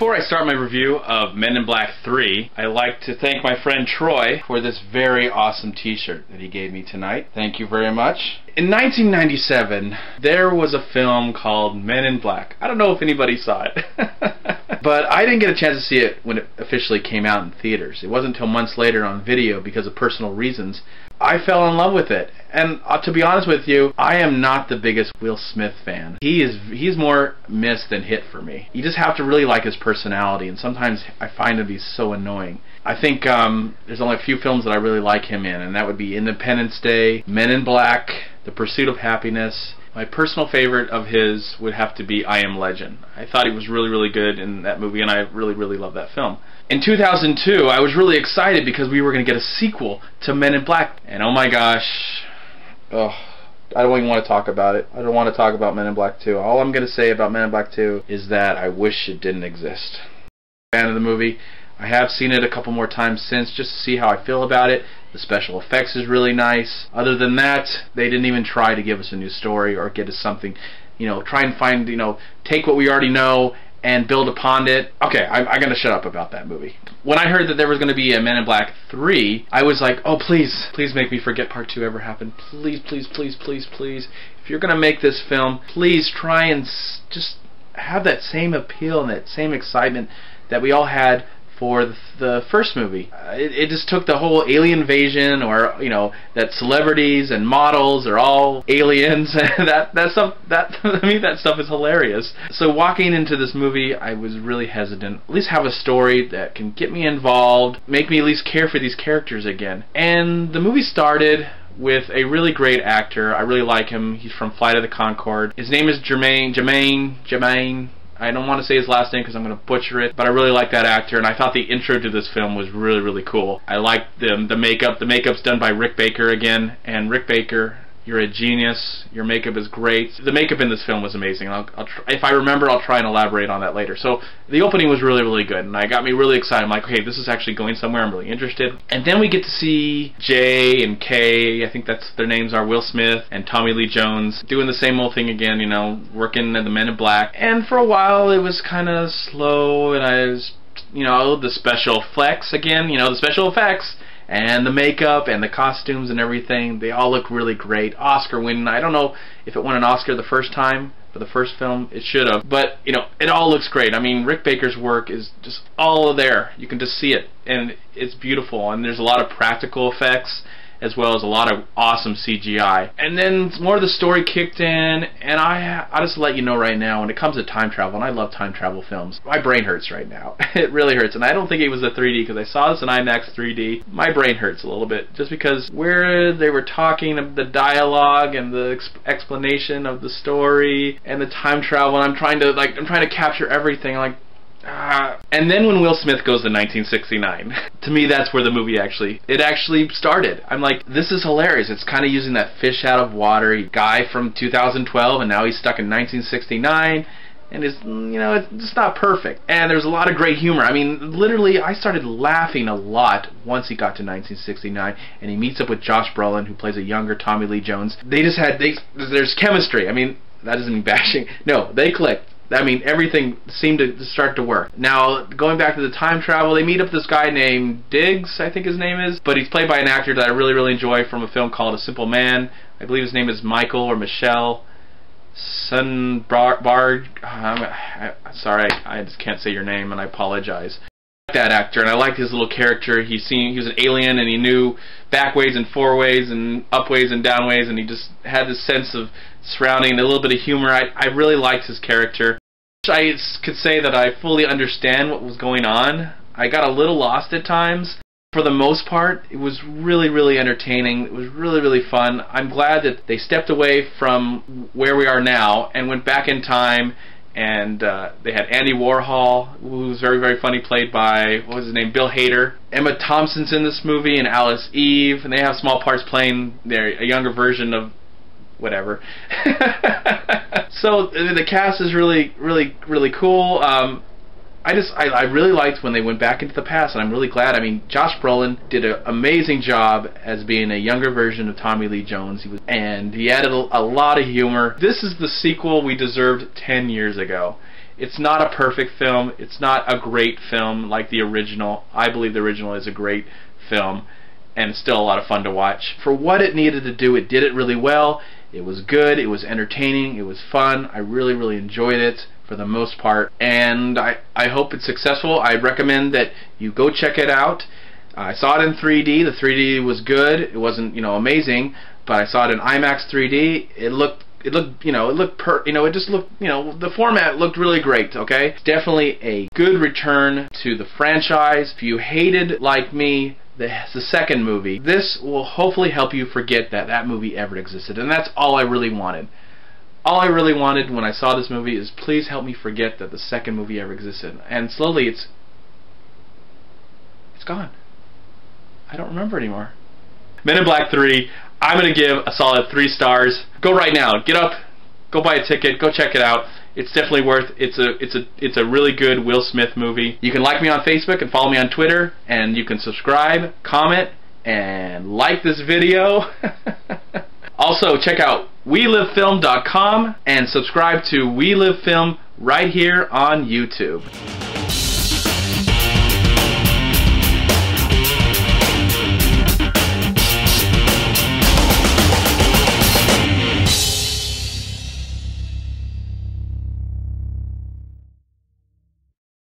Before I start my review of Men in Black 3, I'd like to thank my friend Troy for this very awesome t-shirt that he gave me tonight. Thank you very much. In 1997, there was a film called Men in Black. I don't know if anybody saw it. But I didn't get a chance to see it when it officially came out in theaters. It wasn't until months later on video because of personal reasons. I fell in love with it. And to be honest with you, I am not the biggest Will Smith fan. He's more miss than hit for me. You just have to really like his personality, and sometimes I find him to be so annoying. I think there's only a few films that I really like him in, and that would be Independence Day, Men in Black, The Pursuit of Happiness. My personal favorite of his would have to be I Am Legend. I thought he was really, really good in that movie, and I really, really love that film. In 2002, I was really excited because we were going to get a sequel to Men in Black. And oh my gosh, I don't even want to talk about it. I don't want to talk about Men in Black 2. All I'm going to say about Men in Black 2 is that I wish it didn't exist. Fan of the movie. I have seen it a couple more times since just to see how I feel about it. The special effects is really nice. Other than that, they didn't even try to give us a new story or get us something, try and find, take what we already know and build upon it. Okay, I'm going to shut up about that movie. When I heard that there was going to be a Men in Black 3, I was like, oh please, please make me forget Part 2 ever happened. Please, please, please, please, please. If you're going to make this film, please try and just have that same appeal and that same excitement that we all had for the first movie. It just took the whole alien invasion, or that celebrities and models are all aliens. that stuff, I mean, that stuff is hilarious. So walking into this movie, I was really hesitant. At least have a story that can get me involved, make me at least care for these characters again. And the movie started with a really great actor. I really like him. He's from Flight of the Conchord. His name is Jermaine. I don't want to say his last name because I'm going to butcher it, but I really like that actor, and I thought the intro to this film was really, really cool. I liked the makeup. The makeup's done by Rick Baker again, and Rick Baker, you're a genius. Your makeup is great. The makeup in this film was amazing. If I remember, I'll try and elaborate on that later. So the opening was really, really good, and it got me really excited. I'm like, okay, this is actually going somewhere. I'm really interested. And then we get to see Jay and Kay, I think that's their names are, Will Smith and Tommy Lee Jones, doing the same old thing again, working at the Men in Black. And for a while, it was kind of slow, and I was, the special effects again, the special effects. And the makeup and the costumes and everything, they all look really great. Oscar winning. I don't know if it won an Oscar the first time for the first film. It should have. But, it all looks great. I mean, Rick Baker's work is just all there. You can just see it. And it's beautiful. And there's a lot of practical effects as well as a lot of awesome CGI. And then more of the story kicked in, and I'll just let you know right now, when it comes to time travel, and I love time travel films, my brain hurts right now. It really hurts, and I don't think it was the 3D, because I saw this in IMAX 3D. My brain hurts a little bit, just because where they were talking, the dialogue and the explanation of the story and the time travel, and I'm trying to capture everything, and then when Will Smith goes to 1969, to me that's where the movie actually started. I'm like, this is hilarious. It's kind of using that fish out of water guy from 2012, and now he's stuck in 1969, and it's it's not perfect. And there's a lot of great humor. I mean, literally, I started laughing a lot once he got to 1969, and he meets up with Josh Brolin, who plays a younger Tommy Lee Jones. There's chemistry. I mean, that doesn't mean bashing. No, they clicked. I mean, everything seemed to start to work. Now, going back to the time travel, they meet up this guy named Diggs, I think his name is, but he's played by an actor that I really, really enjoy from a film called A Simple Man. I believe his name is Michael or Michelle Sunbard. Sorry, I just can't say your name, and I apologize. I like that actor, and I liked his little character. He was an alien, and he knew backways and fourways and upways and downways, and he just had this sense of surrounding, a little bit of humor. I really liked his character. I could say that I fully understand what was going on. I got a little lost at times. For the most part, it was really, really entertaining. It was really, really fun. I'm glad that they stepped away from where we are now and went back in time, and they had Andy Warhol, who was very, very funny, played by, what was his name, Bill Hader. Emma Thompson's in this movie, and Alice Eve, and they have small parts playing a younger version of whatever. So the cast is really, really, really cool. I really liked when they went back into the past, and I'm really glad. I mean, Josh Brolin did an amazing job as being a younger version of Tommy Lee Jones, and he added a lot of humor. This is the sequel we deserved 10 years ago. It's not a perfect film. It's not a great film like the original. I believe the original is a great film, and it's still a lot of fun to watch. For what it needed to do, it did it really well. It was good, it was entertaining, it was fun. I really, really enjoyed it for the most part, and I hope it's successful. I recommend that you go check it out. I saw it in 3D. The 3D was good. It wasn't, amazing, but I saw it in IMAX 3D. It just looked, the format looked really great, okay? It's definitely a good return to the franchise. If you hated, like me, the second movie, this will hopefully help you forget that that movie ever existed, and that's all I really wanted. All I really wanted when I saw this movie is please help me forget that the second movie ever existed, and slowly it's gone. I don't remember anymore. Men in Black 3, I'm going to give a solid 3 stars. Go right now. Get up, go buy a ticket, go check it out. It's definitely worth. It's a really good Will Smith movie. You can like me on Facebook and follow me on Twitter, and you can subscribe, comment, and like this video. Also, check out WeLiveFilm.com and subscribe to We Live Film right here on YouTube.